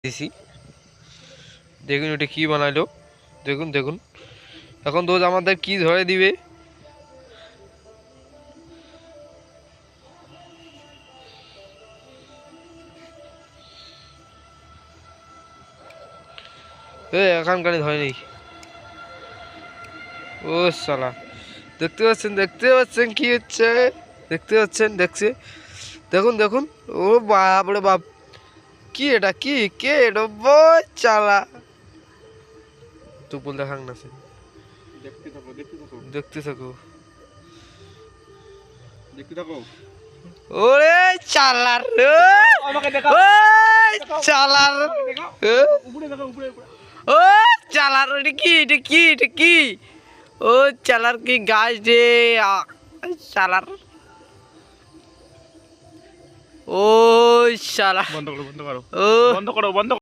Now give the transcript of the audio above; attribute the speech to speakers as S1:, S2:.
S1: দিছি দেখুন এটা কি বানাইলো দেখুন দেখুন এখন দোজ আমাদের কি ধরে দিবে এখানকার ধরে নেই ও শালা দেখতে পাচ্ছেন কি হচ্ছে দেখতে পাচ্ছেন দেখুন দেখুন ও বাপ রে বাপ কি এটা কি কে এটা বই চালা তুপুল দেখাং না দেখতে থাকো ওরে চালার চালার ও চালার এটা কি ও চালার কি গাছ রে চালার ও শালা
S2: বন্ধ করো
S1: ও
S2: বন্ধ করো